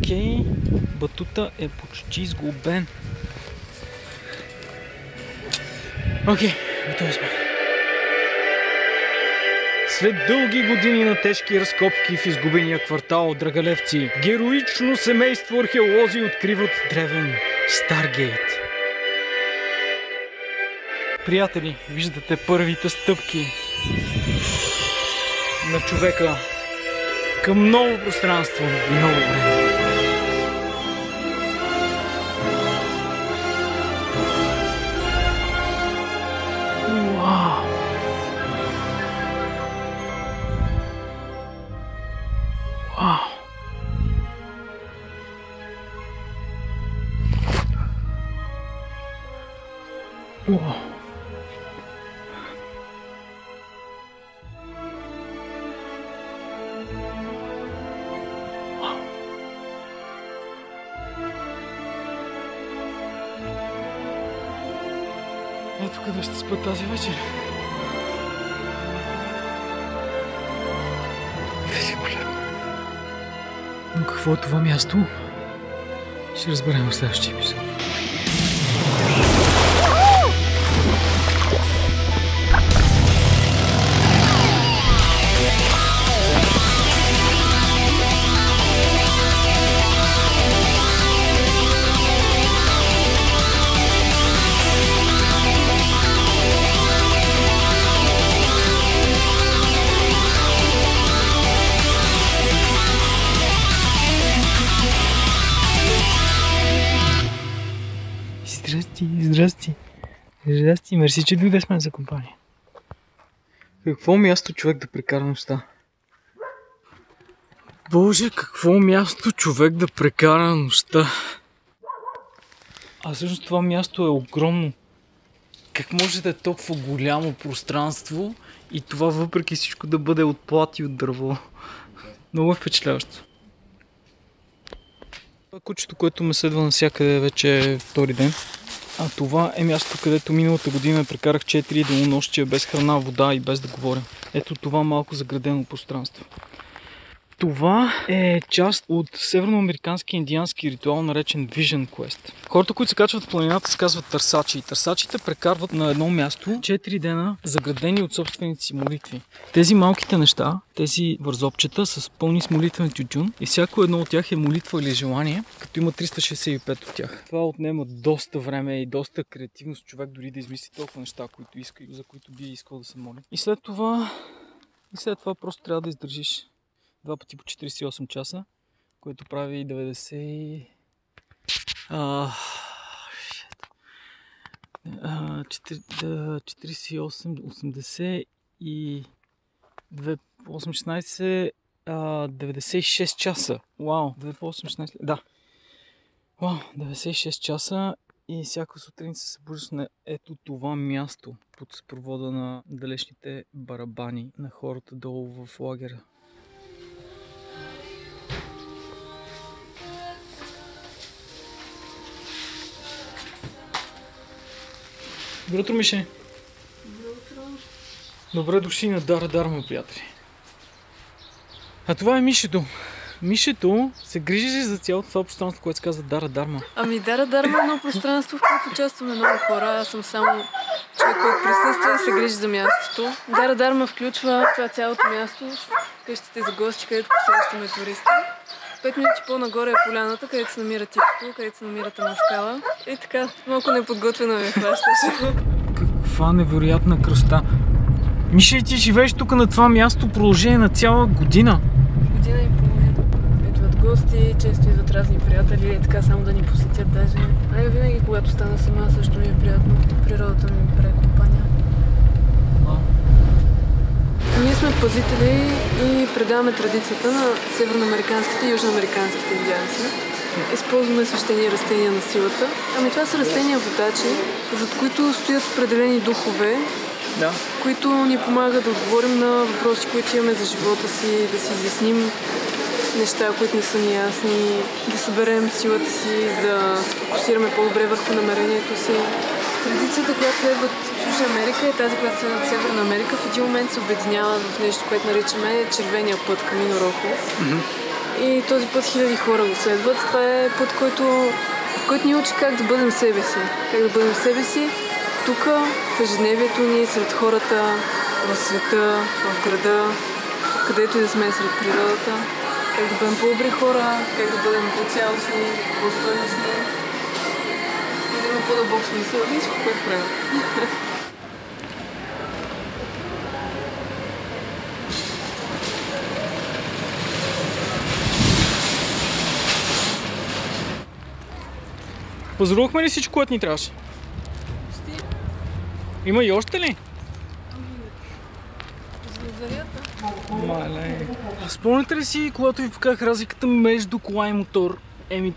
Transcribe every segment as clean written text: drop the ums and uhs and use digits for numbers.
Окей, батута е почти изгубен. Окей, готови сме. След дълги години на тежки разкопки в изгубения квартал Драгалевци, героично семейство археолози откриват древен Старгейт. Приятели, виждате първите стъпки на човека към ново пространство и ново време. Вау! Вау! Вау! Ето къде ще спа тази вечер. Великолепно. Но какво е това място? Ще разберем в следващия епизод. Здрасти, мерси, че дойде с мен за компания. Какво място човек да прекара нощта? Боже, какво място човек да прекара нощта? А всъщност това място е огромно. Как може да е толкова голямо пространство и това въпреки всичко да бъде от плат и от дърво? Много е впечатляващо. Кучето, което ме следва навсякъде, вече е втори ден. А това е място, където миналата година прекарах 4 денонощия без храна, вода и без да говоря. Ето това малко заградено пространство. Това е част от северноамерикански индиански ритуал, наречен Vision Quest. Хората, които се качват в планината, се казват търсачи. Търсачите прекарват на едно място 4 дена заградени от собствените си молитви. Тези малките неща, тези вързопчета са пълни с молитвен тютюн и всяко едно от тях е молитва или желание, като има 365 от тях. Това отнема доста време и доста креативност човек дори да измисли толкова неща, които иска и за които би искал да се моли. И след това просто трябва да издържиш 2 пъти по 48 часа, което прави 90... 48, 80 и 2 по 8, 16, 96 часа. Вау, 2 по 8, 16, да. Вау, 96 часа и всяка сутрин се събуждаш на ето това място под съпровода на далечните барабани на хората долу в лагера. Добро утро, Мише! Добро утро! Добре дошли на Дара Дарма, приятели! А това е Мишето. Мишето се грижи за цялото това пространство, което се казва Дара Дарма. Ами Дара Дарма е едно пространство, в което участваме много хора. Аз съм само човек, който присъства и се грижи за мястото. Дара Дарма включва това цялото място, къщите за гости, където посрещаме туристи. 5 минути по-нагоре е поляната, където се намира типото, където се намира Тамаскала. И така, малко неподготвено ме хващаш. Каква невероятна красота! Мише, ти живееш тук на това място в продължение на цяла година. Година и половина. Идват гости, често идват разни приятели и така само да ни посетят даже. А и винаги, когато стана сама, също ми е приятно. Природата ми прави компания. Ние сме пазители и предаваме традицията на северноамериканските и южноамериканските индианци. Използваме свещени растения на силата. Ами това са растения водачи, зад които стоят определени духове, да, които ни помагат да отговорим на въпроси, които имаме за живота си, да си изясним неща, които не са ни ясни, да съберем силата си, да се фокусираме по-добре върху намерението си. Традицията, която следват в Южна Америка и тази, която следват в Северна Америка, в един момент се обединява в нещо, което наричаме червения път, Камино Рохо. И този път хиляди хора го следват. Това е път, който ни учи как да бъдем себе си. Как да бъдем себе си тук, в ежедневието ни, сред хората, в света, в града, където и да сме сред природата. Как да бъдем по-добри хора, как да бъдем по-цялостни, по-стойностни и да има по-дълбок смисъл от всичко, което правим. Пазарувахме ли всичко, което ни трябваше? Почти. Има и още ли? Зарядка. Мале. Спомняте ли си, когато ви показах разликата между кола и мотор?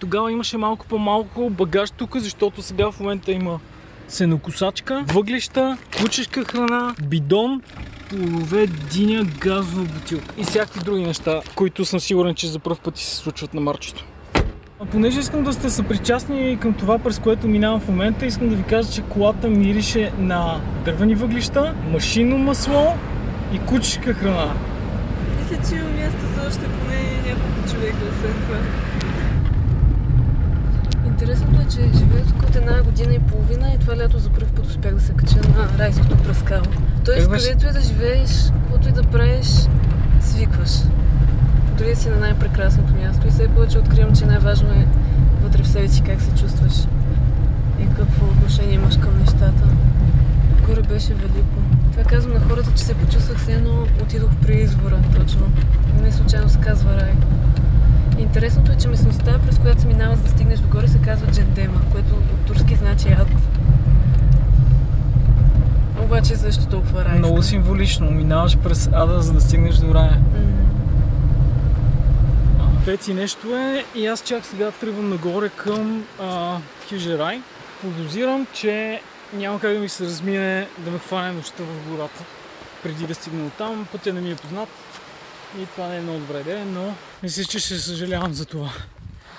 Тогава имаше малко по-малко багаж тук, защото сега в момента има сенокосачка, въглища, кучешка храна, бидон, полове диня, газова бутилка и всякакви други неща, които съм сигурен, че за пръв път се случват на Марчето. Понеже искам да сте съпричастни към това, през което минавам в момента, искам да ви кажа, че колата мирише на дървени въглища, машинно масло и кучешка храна. Мисля, че има място за още поне няколко човека, освен това. Интересното е, че живея тук от 1 година и половина и това лято за първ път успях да се кача на райското пръскало. Тоест, където и да живееш, каквото и да правиш, свикваш. Дори си на най-прекрасното място и все повече откривам, че най-важно е вътре в себе си как се чувстваш и какво отношение имаш към нещата. Горе беше велико. Това казвам на хората, че се почувствах все едно отидох при извора, точно. Не случайно се казва рай. Интересното е, че местността, през която се минава за да стигнеш догоре, се казва Джендема, което от турски значи ад. Обаче защо толкова райска? Много символично. Минаваш през ада, за да стигнеш до рая. Пеци нещо е и аз чак сега тръгвам нагоре към Хижерай. Подозирам, че няма как да ми се размине да ме хване нощта в гората преди да стигна оттам. Пътя не ми е познат и това не е много добра идея, но мисля, че ще съжалявам за това.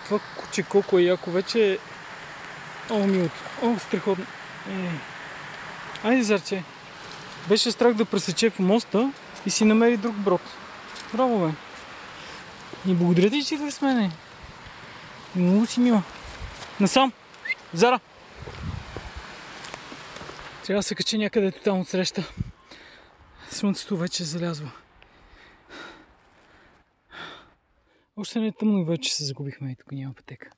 Това куче колко е яко вече. О, милото. О, страхотно. Айде, Зарче. Беше страх да пресече по моста и си намери друг брод. Браво, бе. И благодаря ти, че идваш с мене. Много си мила. Насам! Зара! Трябва да се качи някъде тотално отсреща. Слънцето вече залязва. Още не е тъмно и вече се загубихме и тук няма пътека.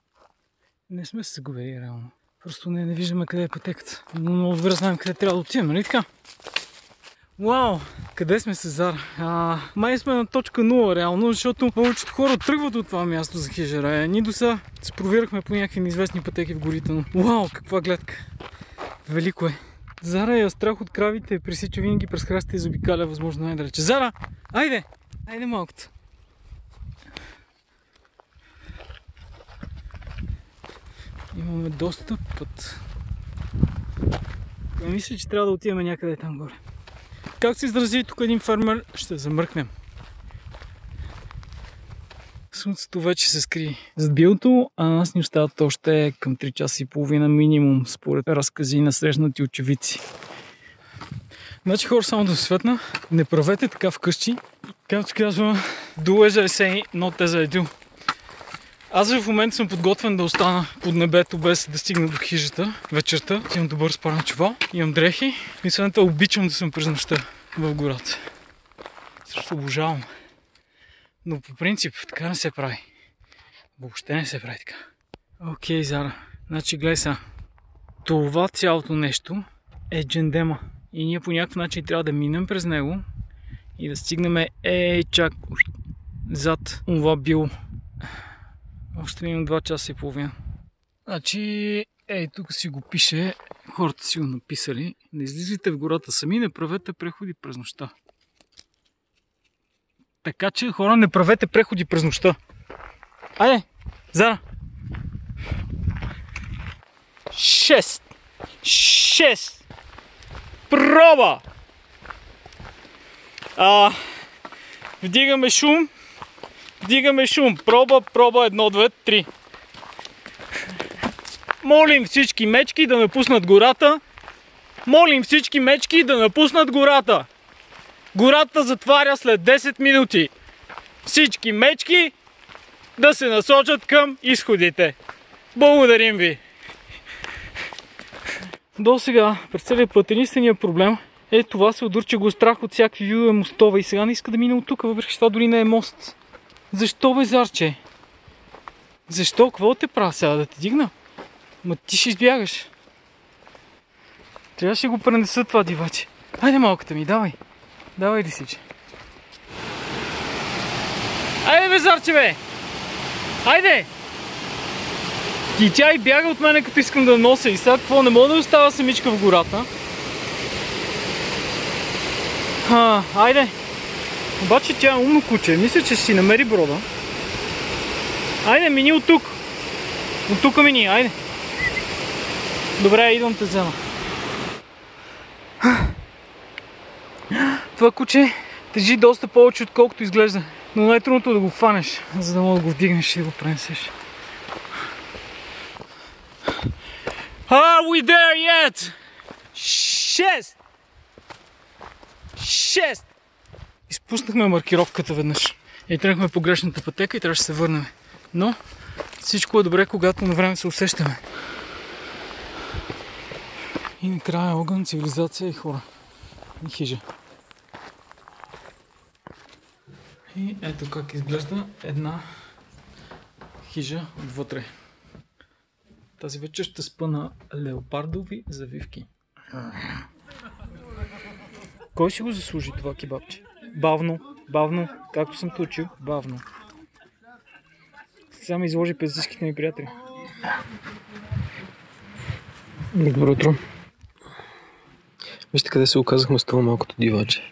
Не сме се загубили реално. Просто не виждаме къде е пътеката. Но много добре знаем къде трябва да отидем, нали така? Вау! Къде сме, Сезар? Май сме на точка 0 реално, защото повечето хора тръгват от това място за Хижерай. Ние до сега се провирахме по някакви неизвестни пътеки в горите, но вау, каква гледка! Велико е! Зара е страх от кравите, пресича винаги през храстите и заобикаля възможно най-далече. Зара! Айде! Айде малкото! Имаме доста път. Мисля, че трябва да отидем някъде там горе. Как се изрази тук един фермер, ще замръкнем. Слънцето вече се скри зад билото, а нас ни остават още към 3 часа и половина минимум, според разкази на срещнати очевидци. Значи хора, само да се светна, не правете така вкъщи. Както се казва, do as I say, not as I do. Аз в момента съм подготвен да остана под небето, без да стигна до хижата вечерта. Имам добър спарен чувал, имам дрехи и освен това обичам да съм през нощта в гората. Също обожавам. Но по принцип така не се прави. Въобще не се прави така. Окей, Зара. Значи гледай сега. Това цялото нещо е Джендема. И ние по някакъв начин трябва да минем през него и да стигнем чак зад това било. Още имам 2 часа и половина. Значи, тук си го пише, хората си го написали. Не излизайте в гората сами, не правете преходи през нощта. Така че, хора, не правете преходи през нощта. Айде, Зара! 6! Проба! Вдигаме шум. Проба, 1, 2, 3. Молим всички мечки да напуснат гората. Гората затваря след 10 минути. Всички мечки да се насочат към изходите. Благодарим ви! До сега, през целият път, единственият проблем е това се удурче го страх от всякакви видове мостове и сега не иска да мине от тук, въпреки че това дори не е мост. Защо, бе, Зарче? Защо? Какво те правя сега? Да те дигна? Ма ти ще избягаш. Трябваше го пренеса това диваче. Хайде, малката ми, давай. Давай, лисиче. Айде, бе, Зарче, бе! Айде! И тя и бяга от мене, като искам да нося. И сега какво? Не мога да остава самичка в гората. Айде! Обаче тя е умно куче. Мисля, че ще си намери брода. Айде, мини от тук. От тук мини, айде. Добре, идвам те взема. Това куче тежи доста повече, отколкото изглежда. Но най-трудното е да го фанеш, за да мога да го вдигнеш и да го пренесеш. Are we there yet? 6! Изпуснахме маркировката веднъж. И тръгнахме по грешната пътека и трябваше да се върнем. Но всичко е добре, когато на време се усещаме. И накрая огън, цивилизация и хора. И хижа. И ето как изглежда една хижа отвътре. Тази вечер ще спа на леопардови завивки. Кой си го заслужи това кебабче? Бавно, бавно, както съм те учил, бавно. Сега ми изложи през всичките ми приятели. Добро утро. Вижте къде се оказахме с това малкото диваче.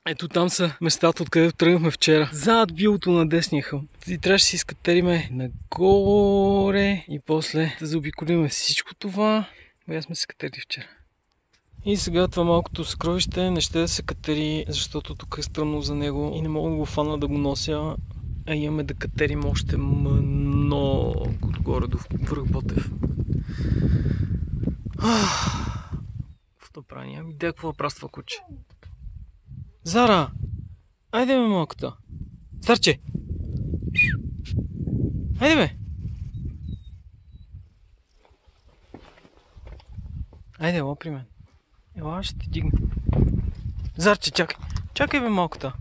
Ето там са местата, откъдето тръгнахме вчера. Зад билото на десния хълм. И трябваше да си изкатериме нагоре и после да заобиколиме всичко това. Бе, сме се катерили вчера. И сега това малкото съкровище не ще да се катери, защото тук е стръмно за него и не мога да го фана да го нося. А имаме да катерим още много отгоре до връх Ботев. Какво прави? Ами де какво праства куче? Зара! Айде, бе, малката! Старче! Айде, бе! Айде, ела при мен. Ела, ще ти дигна. Зарче, чакай! Чакай, бе, малката!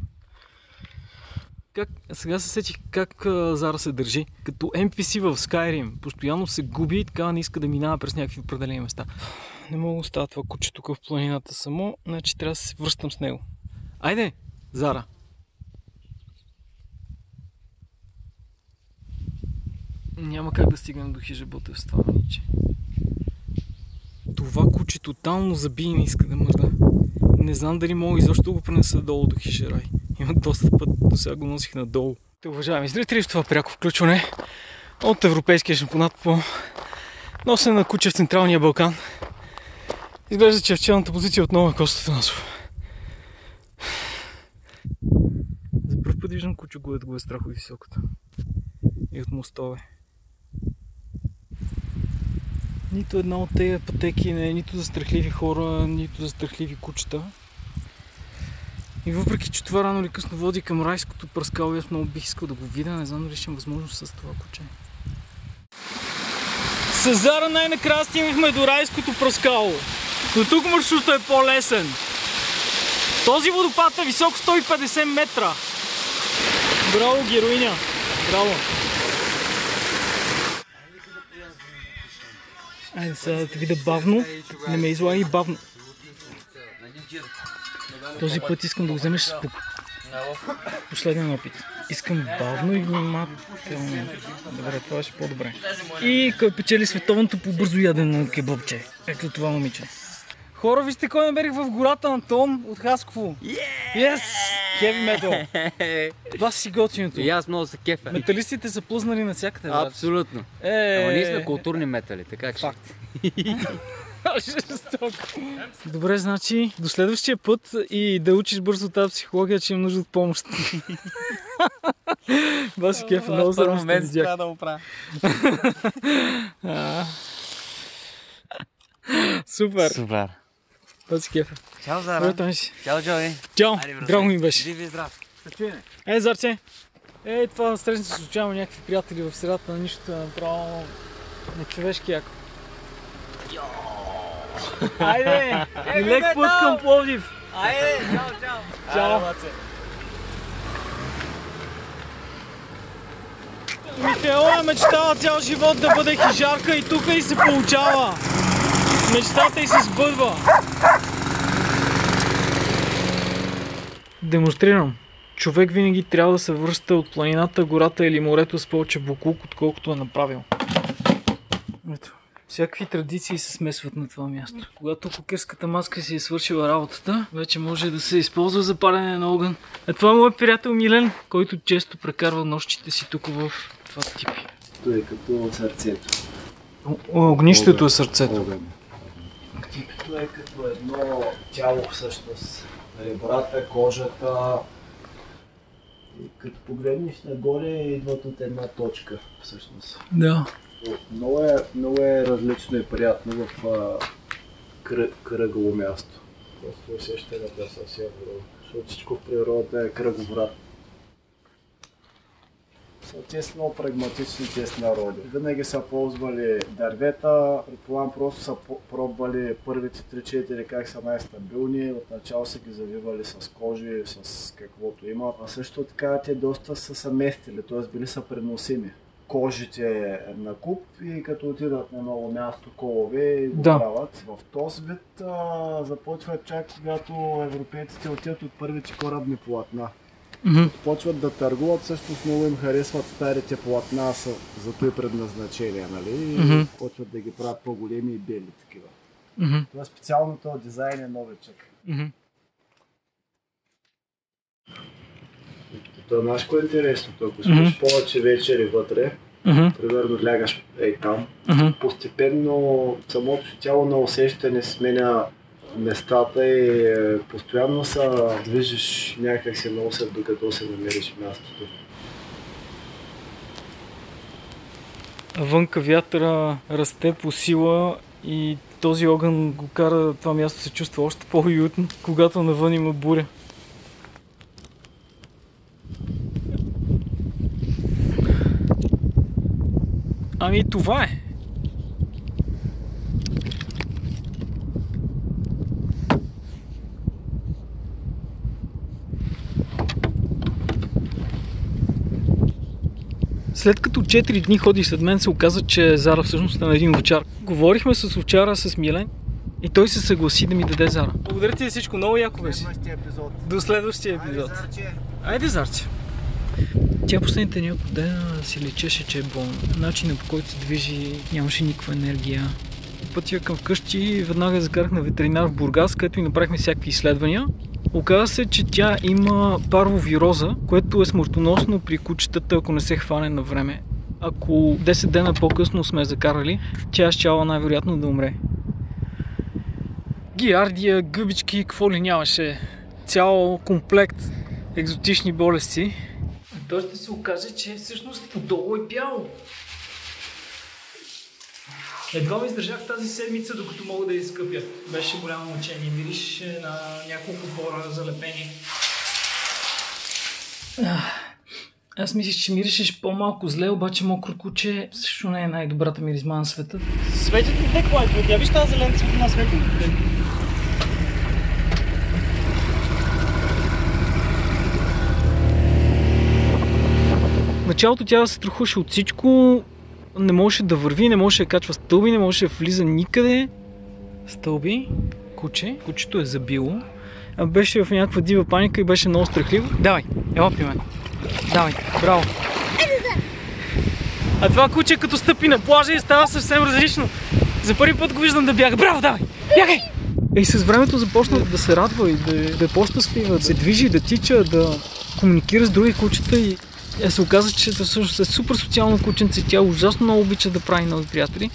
Сега се сетих как Зара се държи. Като NPC в Skyrim. Постоянно се губи и така не иска да минава през някакви определени места. Не мога да остава това куче тук в планината само, значи трябва да се връщам с него. Айде, Зара! Няма как да стигнем до хижа Ботев с това маниче. Това куче тотално заби и не иска да мърда. Не знам дали мога изобщо да го пренеса долу до хижа Рай. Има доста път, до сега го носих надолу. Уважаеми зрители, в това пряко включване от Европейския шампионат по носене на куче в Централния Балкан. Изглежда, че в челната позиция отново е Коста Танасов. За пръв път виждам куче, което го е страх от високата. И от мостове. Нито една от тези пътеки не е нито за страхливи хора, нито за страхливи кучета. И въпреки, че това рано или късно води към райското пръскало, аз много бих искал да го видя, не знам дали ще имам възможност с това куче. С Зара най-накрая стигнахме до райското пръскало. Но тук маршрутът е по-лесен. Този водопад е висок 150 метра. Браво, героиня! Браво! Айде сега да те видя бавно. Не ме излагай бавно. Този път искам да го вземеш с последен опит. Искам бавно и внимателно. Добре, това ще по-добре. И кой печели световното по бързо ядено кебабче. Ето това момиче. Хора, вижте кой намерих в гората, Антон от Хасково. Yes! Heavy метал. Това си готиното. И аз много се кефя. Металистите са плъзнали навсякъде, брат. Абсолютно. Ама ние сме културни метали, така че... Факт. Добре, значи до следващия път и да учиш бързо тази психология, че имам нужда от помощ. Баси кеф, много се момент трябва да го правя. Супер. Супер. Баси кеф. Чао, Зара. Чао, Джои. Чао. Драго ми беше. Живи и здрав. Зарче. Това срещна се случайно някакви приятели в средата на нищо, направо нечовешки яко. Айде! И лек път към Пловдив! Айде! Чао! Чао! Михаела мечтава цял живот да бъде хижарка и тук и се получава! Мечтата й се сбъдва! Демонстрирам. Човек винаги трябва да се връща от планината, гората или морето с повече буклук, отколкото е направил. Ето. Всякакви традиции се смесват на това място. Когато кукерската маска си е свършила работата, вече може да се използва за палене на огън. А това е моят приятел Милен, който често прекарва нощите си тук в това типи. Той е като сърцето. Огнището е сърцето. Типито е като едно тяло всъщност. Ребрата, кожата. И като погледнеш нагоре, идват от една точка всъщност. Да. Много е различно и приятно в кръгово място. Просто усещането е съвсем друго. Защото всичко в природата е кръговрат. Те са много прагматични тези народи. Винаги са ползвали дървета, предполагам просто са пробвали първите 3-4 как са най-стабилни. Отначало са ги завивали с кожи, с каквото има. А също така те доста са съместили, т.е. били са преносими. Кожите на куп и като отидат на ново място колове и го правят. В този вид започват чак когато европейците отидат от първите корабни платна. Почват да търгуват, всъщност много им харесват старите платна, за това предназначение, нали? И почват да ги правят по-големи и бели такива. Това специалното дизайн е новичък. Това знаеш кое е интересно, ако спиш повече вечери вътре, примерно лягаш там, постепенно самото тяло на усещане сменя местата и постоянно се движиш някак се носят, докато се намериш мястото. Вънка вятъра расте по сила и този огън го кара това място се чувства още по-уютно, когато навън има буря. Ами това е. След като 4 дни ходи след мен, се оказа, че Зара всъщност е на един овчар. Говорихме с овчара, с Милен, и той се съгласи да ми даде Зара. Благодаря ти за всичко, много яко беше. До следващия епизод. Айде, Зарче. Тя последните няколко дена си лечеше, че е болна. Начинът, по който се движи, нямаше никаква енергия. Пътя към вкъщи веднага закарах на ветеринар в Бургас, където и направихме всякакви изследвания. Оказа се, че тя има парвовироза, което е смъртоносно при кучетата, ако не се хване на време. Ако 10 дена по-късно сме закарали, тя е щяла най-вероятно да умре. Гиардия, гъбички, какво ли нямаше. Цял комплект екзотични болести. Той ще се окаже, че всъщност подолу е бяло. Едва ме издържах тази седмица, докато мога да изкъпя. Беше голямо мъчение. Мирише на няколко хора залепени. Аз мислих, че миришеш по-малко зле, обаче мокро куче също не е най-добрата миризма на света. Светят ли те, Клайко? Тя виж тази зелена цветна свети ли те? В началото тя се страхуваше от всичко. Не можеше да върви, не можеше да качва стълби, не можеше да влиза никъде. Стълби, куче, кучето е забило. Беше в някаква дива паника и беше много страхливо. Давай, ела при мен. Давай, браво. А това куче като стъпи на плажа и става съвсем различно. За първи път го виждам да бяга. Браво, давай, бягай! И с времето започна да се радва и да е по-щастлива, да се движи, да тича, да комуникира с други кучета и се оказа, че всъщност е супер социално кученце. Тя ужасно много обича да прави нови приятели.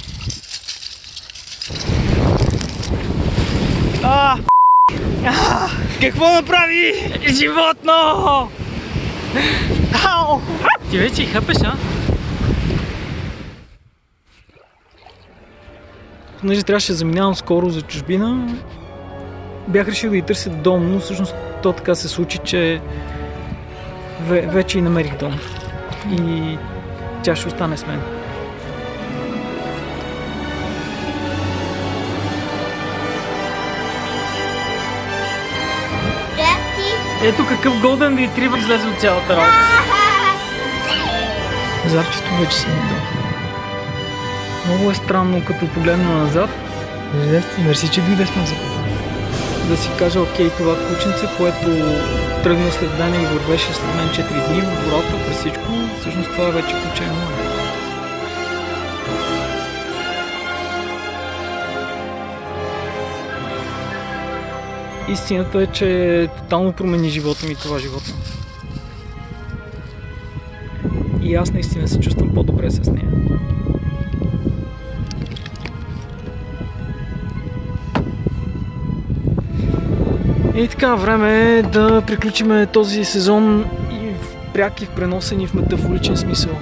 Какво направи животно? Ау! Ти вече и хъпеш, а? Понеже трябваше да заминавам скоро за чужбина, бях решил да ѝ търся дом, но всъщност то така се случи, че вече и намерих дом. И тя ще остане с мен. Ето какъв голден ретривър излезе от цялата работа. Зарчето вече си не дом. Много е странно, като погледна назад. Мерси, че дойдеш назад. Да си кажа, окей, това кученце, което тръгна след мен и вървеше след мен 4 дни в гората, през всичко, всъщност това е вече куче мое. Истината е, че тотално промени живота ми това животно. И аз наистина се чувствам по-добре с нея. И така, време е да приключим този сезон и в пряк и в преносен и в метафоричен смисъл.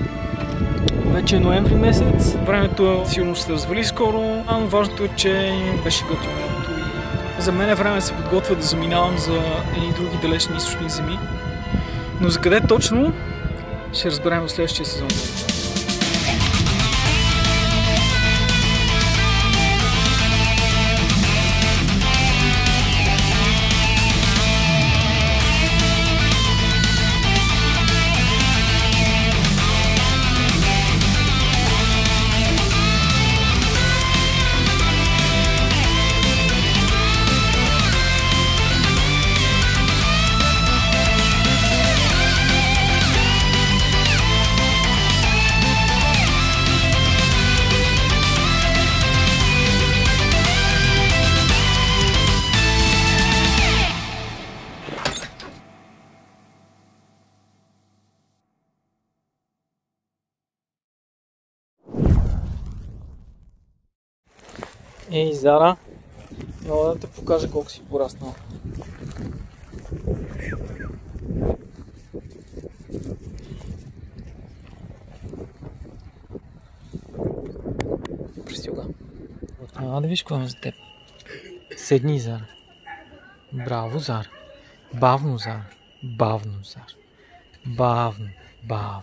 Вече е ноември месец, времето сигурно ще се развали скоро, но важното е, че беше готино лятото и за мен е време да се подготвя да заминавам за едни други далечни източни земи. Но за къде точно ще разберем в следващия сезон. Ей, Зара, мога да те покажа колко си пораснал. Пристига. Да виж какво е за теб. Седни, Зара. Браво, Зара. Бавно, Зара. Бавно, Зара. Бавно, бавно.